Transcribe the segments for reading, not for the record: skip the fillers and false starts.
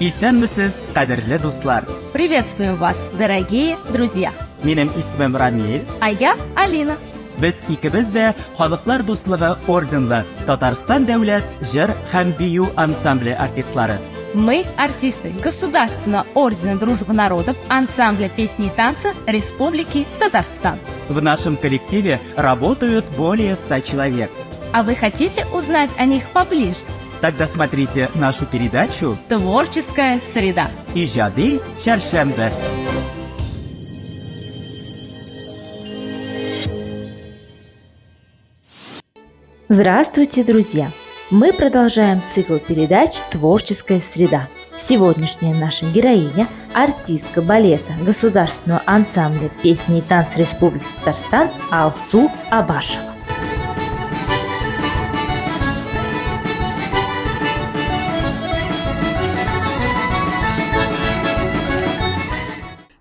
Исәнмесез, кадерле дуслар. Приветствуем вас, дорогие друзья! Минем исмем Рамил. А я Алина. Без икебез дә Халыклар дуслыгы орденлы Татарстан дәүләт җыр һәм бию ансамбле артистлары. Мы артисты Государственного ордена Дружбы народов ансамбля песни и танца Республики Татарстан. В нашем коллективе работают более 100 человек. А вы хотите узнать о них поближе? Тогда смотрите нашу передачу Творческая среда. «Иҗади чәршәмбе». Здравствуйте, друзья! Мы продолжаем цикл передач «Творческая среда». Сегодняшняя наша героиня – артистка балета Государственного ансамбля песни и танца Республики Татарстан Алсу Абашева.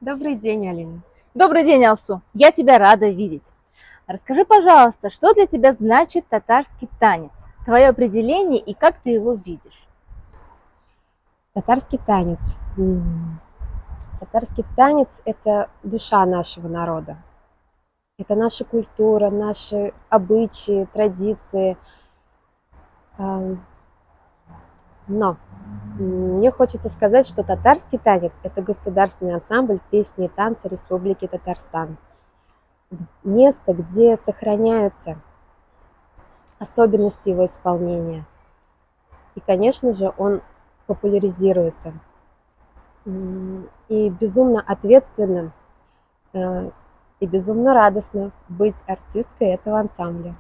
Добрый день, Алина. Добрый день, Алсу! Я тебя рада видеть. Расскажи, пожалуйста, что для тебя значит татарский танец? Твое определение и как ты его видишь? Татарский танец. Татарский танец – это душа нашего народа. Это наша культура, наши обычаи, традиции. Но мне хочется сказать, что татарский танец – это государственный ансамбль песни и танца Республики Татарстан. Место, где сохраняются особенности его исполнения. И, конечно же, он популяризируется. И безумно ответственно и безумно радостно быть артисткой этого ансамбля.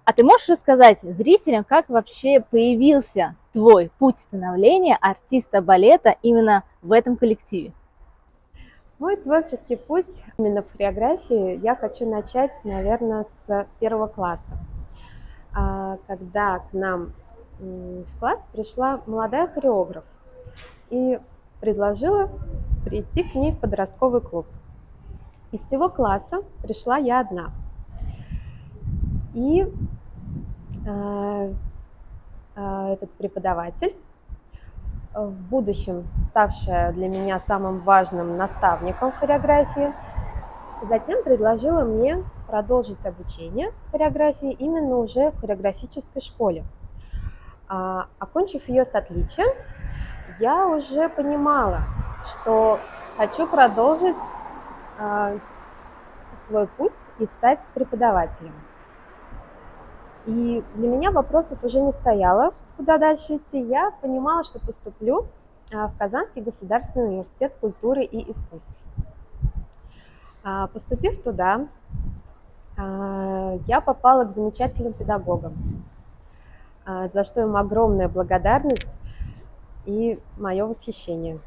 А ты можешь рассказать зрителям, как вообще появился твой путь становления артиста балета именно в этом коллективе? Мой творческий путь именно в хореографии я хочу начать, наверное, с 1 класса. Когда к нам в класс пришла молодая хореограф и предложила прийти к ней в подростковый клуб. Из всего класса пришла я одна. И этот преподаватель, в будущем ставшая для меня самым важным наставником хореографии, затем предложила мне продолжить обучение хореографии именно уже в хореографической школе. Окончив ее с отличием, я уже понимала, что хочу продолжить свой путь и стать преподавателем. И для меня вопросов уже не стояло, куда дальше идти. Я понимала, что поступлю в Казанский государственный университет культуры и искусств. Поступив туда, я попала к замечательным педагогам, за что им огромная благодарность и мое восхищение.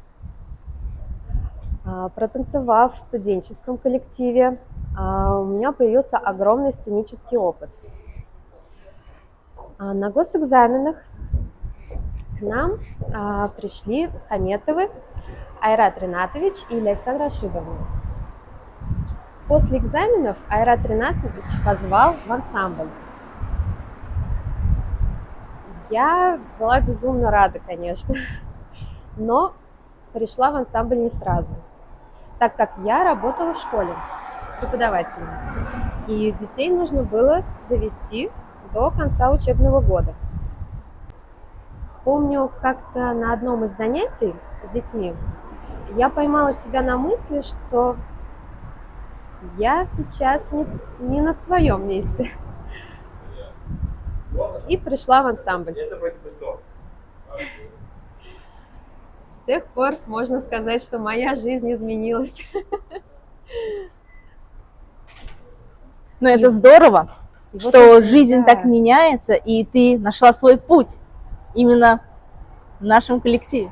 Протанцевав в студенческом коллективе, у меня появился огромный сценический опыт. На госэкзаменах к нам пришли Хаметовы Айрат Ринатович и Ляйсан Рашидовна. После экзаменов Айрат Ринатович позвал в ансамбль. Я была безумно рада, конечно, но пришла в ансамбль не сразу, так как я работала в школе преподавателем, и детей нужно было довести до конца учебного года. Помню, как-то на одном из занятий с детьми я поймала себя на мысли, что я сейчас не на своем месте. И пришла в ансамбль. С тех пор можно сказать, что моя жизнь изменилась. Но это здорово, что вот жизнь да. так меняется, и ты нашла свой путь именно в нашем коллективе.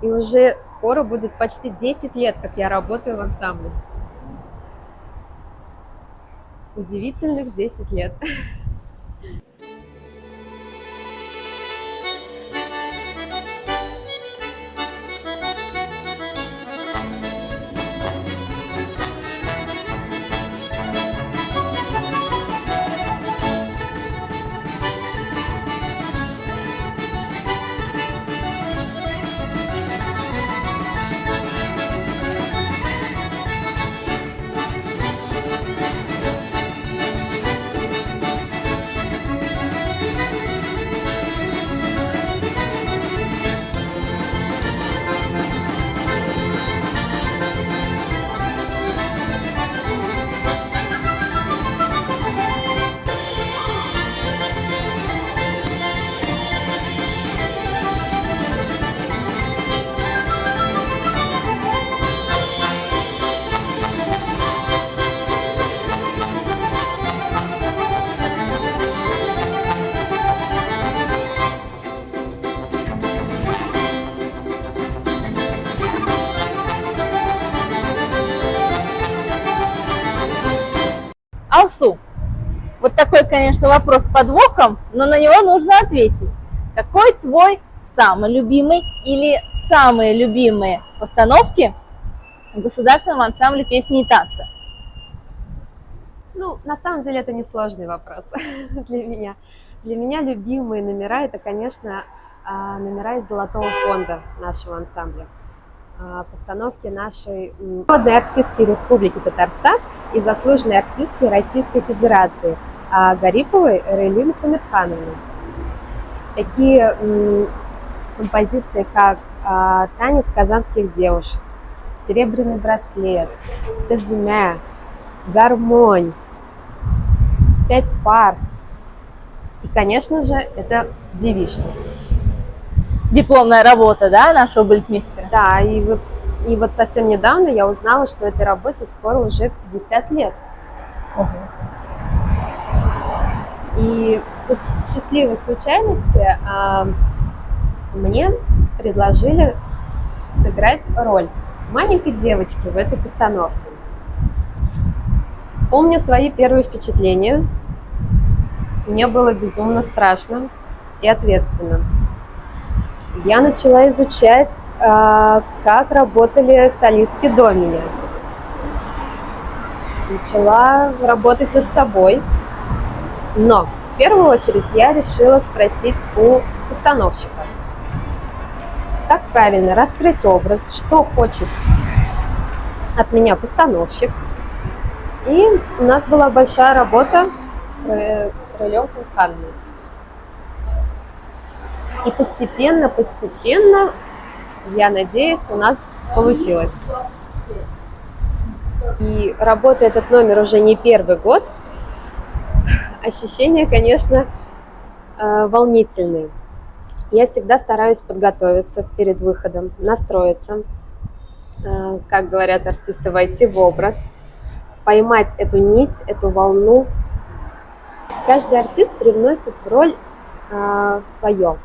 И уже скоро будет почти 10 лет, как я работаю в ансамбле. Удивительных 10 лет. Алсу, вот такой, конечно, вопрос с подвохом, но на него нужно ответить. Какой твой самый любимый или самые любимые постановки в Государственном ансамбле песни и танца? Ну, на самом деле это несложный вопрос для меня. Для меня любимые номера это, конечно, номера из Золотого фонда нашего ансамбля. Постановки нашей народной артистки Республики Татарстан и заслуженной артистки Российской Федерации Гариповой Релины Хамитхановны. Такие композиции, как «Танец казанских девушек», «Серебряный браслет», «Тезме», «Гармонь», «Пять пар». И, конечно же, это «Девичник». Дипломная работа, да, нашего бальетмейстера? Да, и вот совсем недавно я узнала, что этой работе скоро уже 50 лет. И по счастливой случайности мне предложили сыграть роль маленькой девочки в этой постановке. Помню свои первые впечатления. Мне было безумно страшно и ответственно. Я начала изучать, как работали солистки до меня. Начала работать над собой. Но в первую очередь я решила спросить у постановщика, как правильно раскрыть образ, что хочет от меня постановщик. И у нас была большая работа с Рылем Хамитхановной. И постепенно, я надеюсь, у нас получилось. И работая этот номер уже не первый год, ощущения, конечно, волнительные. Я всегда стараюсь подготовиться перед выходом, настроиться, как говорят артисты, войти в образ, поймать эту нить, эту волну. Каждый артист привносит в роль свое.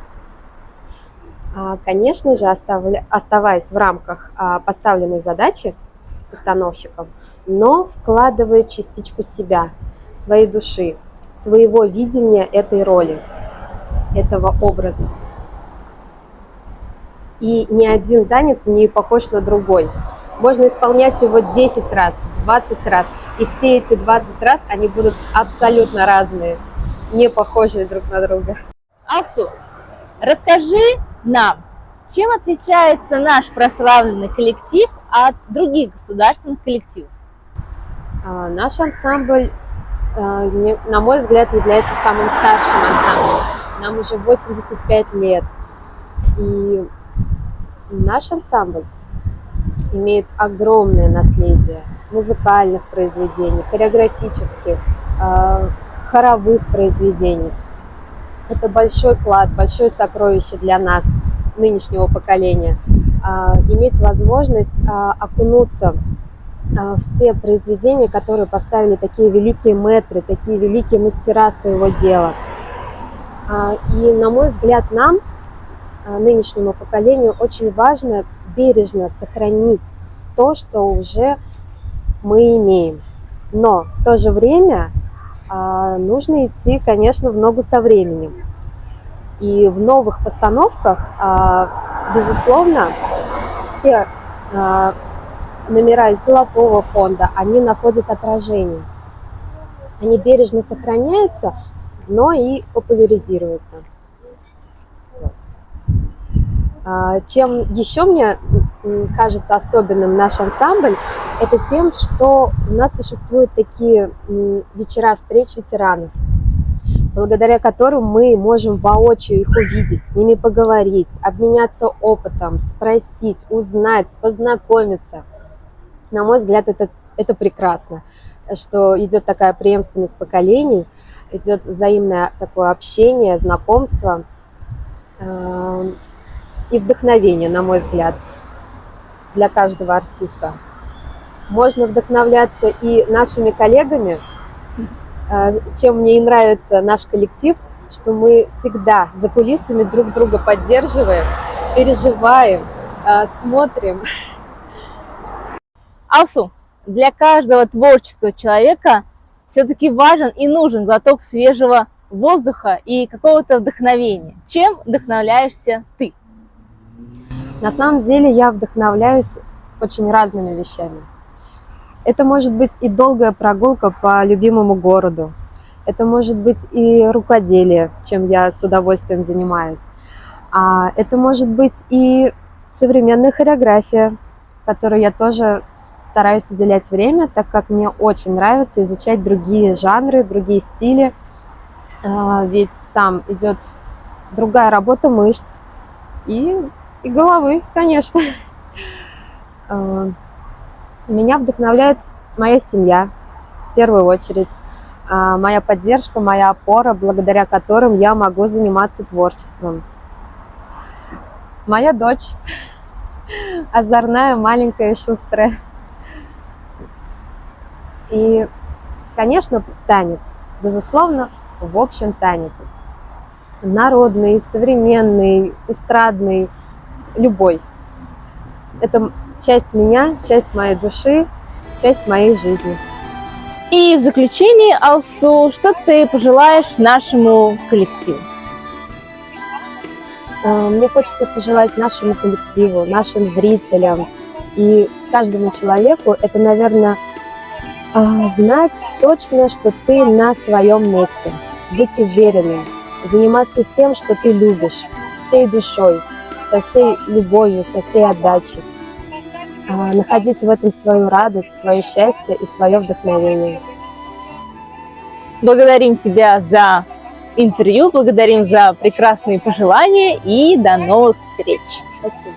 Конечно же, оставаясь в рамках поставленной задачи постановщиком, но вкладывая частичку себя, своей души, своего видения этой роли, этого образа. И ни один танец не похож на другой. Можно исполнять его 10 раз, 20 раз, и все эти 20 раз они будут абсолютно разные, не похожие друг на друга. Алсу, расскажи нам, чем отличается наш прославленный коллектив от других государственных коллективов? Наш ансамбль, на мой взгляд, является самым старшим ансамблем. Нам уже 85 лет. И наш ансамбль имеет огромное наследие музыкальных произведений, хореографических, хоровых произведений. Это большой клад, большое сокровище для нас, нынешнего поколения, иметь возможность окунуться в те произведения, которые поставили такие великие мэтры, такие великие мастера своего дела. И, на мой взгляд, нам, нынешнему поколению, очень важно бережно сохранить то, что уже мы имеем. Но в то же время нужно идти, конечно, в ногу со временем. И в новых постановках, безусловно, все номера из Золотого фонда, они находят отражение. Они бережно сохраняются, но и популяризируются. Чем еще мне кажется особенным наш ансамбль, это тем, что у нас существуют такие вечера встреч ветеранов, благодаря которым мы можем воочию их увидеть, с ними поговорить, обменяться опытом, спросить, узнать, познакомиться. На мой взгляд, это прекрасно, что идет такая преемственность поколений, идет взаимное такое общение, знакомство и вдохновение, на мой взгляд, для каждого артиста. Можно вдохновляться и нашими коллегами, чем мне и нравится наш коллектив, что мы всегда за кулисами друг друга поддерживаем, переживаем, смотрим. Алсу, для каждого творческого человека все-таки важен и нужен глоток свежего воздуха и какого-то вдохновения. Чем вдохновляешься ты? На самом деле я вдохновляюсь очень разными вещами. Это может быть и долгая прогулка по любимому городу. Это может быть и рукоделие, чем я с удовольствием занимаюсь. Это может быть и современная хореография, которую я тоже стараюсь уделять время, так как мне очень нравится изучать другие жанры, другие стили. Ведь там идет другая работа мышц и головы, конечно. Меня вдохновляет моя семья, в первую очередь, моя поддержка, моя опора, благодаря которым я могу заниматься творчеством. Моя дочь, озорная, маленькая и шустрая. И, конечно, танец, безусловно, в общем танец. Народный, современный, эстрадный, любой. Это часть меня, часть моей души, часть моей жизни. И в заключение, Алсу, что ты пожелаешь нашему коллективу? Мне хочется пожелать нашему коллективу, нашим зрителям и каждому человеку, это, наверное, знать точно, что ты на своем месте, быть уверенным, заниматься тем, что ты любишь, всей душой, со всей любовью, со всей отдачей, находить в этом свою радость, свое счастье и свое вдохновение. Благодарим тебя за интервью, благодарим за прекрасные пожелания и до новых встреч. Спасибо.